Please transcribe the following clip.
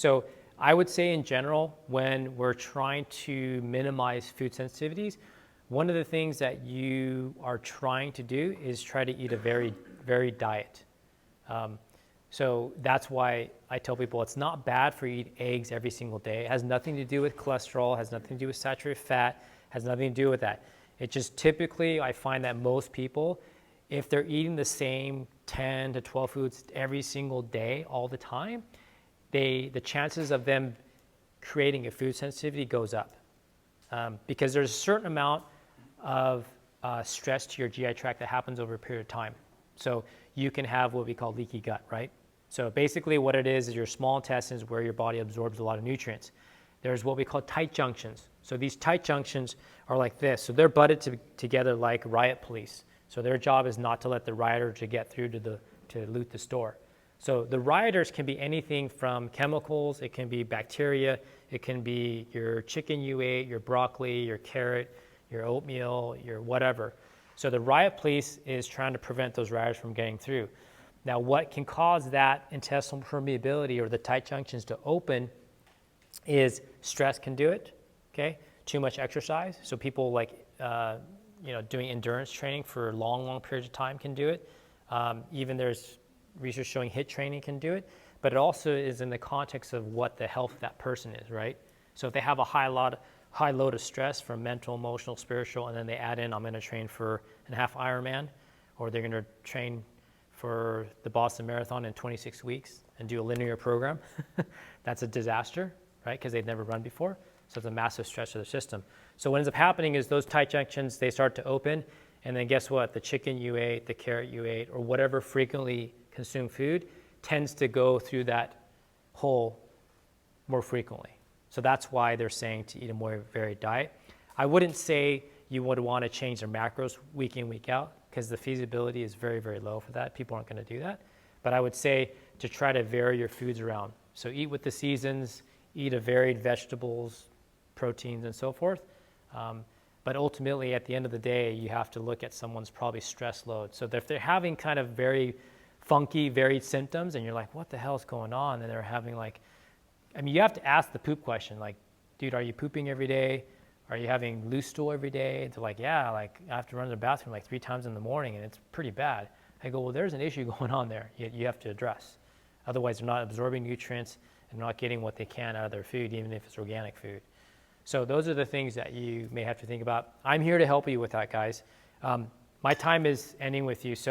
So I would say in general, when we're trying to minimize food sensitivities, one of the things that you are trying to do is try to eat a very varied diet. So that's why I tell people it's not bad for you to eat eggs every single day. It has nothing to do with cholesterol, has nothing to do with saturated fat, has nothing to do with that. It just typically, I find that most people, if they're eating the same 10 to 12 foods every single day, all the time, the chances of them creating a food sensitivity goes up. Because there's a certain amount of stress to your GI tract that happens over a period of time. So you can have what we call leaky gut, right? So basically what it is your small intestines where your body absorbs a lot of nutrients. There's what we call tight junctions. So these tight junctions are like this. So they're butted together like riot police. So their job is not to let the rioter to get through to loot the store. So the rioters can be anything from chemicals, it can be bacteria, it can be your chicken you ate, your broccoli, your carrot, your oatmeal, your whatever. So the riot police is trying to prevent those rioters from getting through. Now what can cause that intestinal permeability or the tight junctions to open is stress can do it, okay? Too much exercise. So people like, doing endurance training for long periods of time can do it. Even there's research showing HIIT training can do it, but it also is in the context of what the health of that person is, right? So if they have a high load of stress from mental, emotional, spiritual, and then they add in, I'm going to train for a half Ironman, or they're going to train for the Boston Marathon in 26 weeks and do a linear program, that's a disaster, right? Because they've never run before. So it's a massive stress to the system. So what ends up happening is those tight junctions, they start to open, and then guess what? The chicken you ate, the carrot you ate, or whatever frequently consumed food tends to go through that hole more frequently. So that's why they're saying to eat a more varied diet. I wouldn't say you would want to change their macros week in, week out, because the feasibility is very, very low for that. People aren't going to do that. But I would say to try to vary your foods around. So eat with the seasons, eat a varied vegetables, proteins, and so forth. But ultimately, at the end of the day, you have to look at someone's probably stress load. So if they're having kind of very funky, varied symptoms, and you're like, what the hell is going on? And they're having you have to ask the poop question, like, dude, are you pooping every day? Are you having loose stool every day? And they're like, yeah, I have to run to the bathroom 3 times in the morning, and it's pretty bad. I go, well, there's an issue going on there you have to address. Otherwise, they're not absorbing nutrients and not getting what they can out of their food, even if it's organic food. So those are the things that you may have to think about. I'm here to help you with that, guys. My time is ending with you. So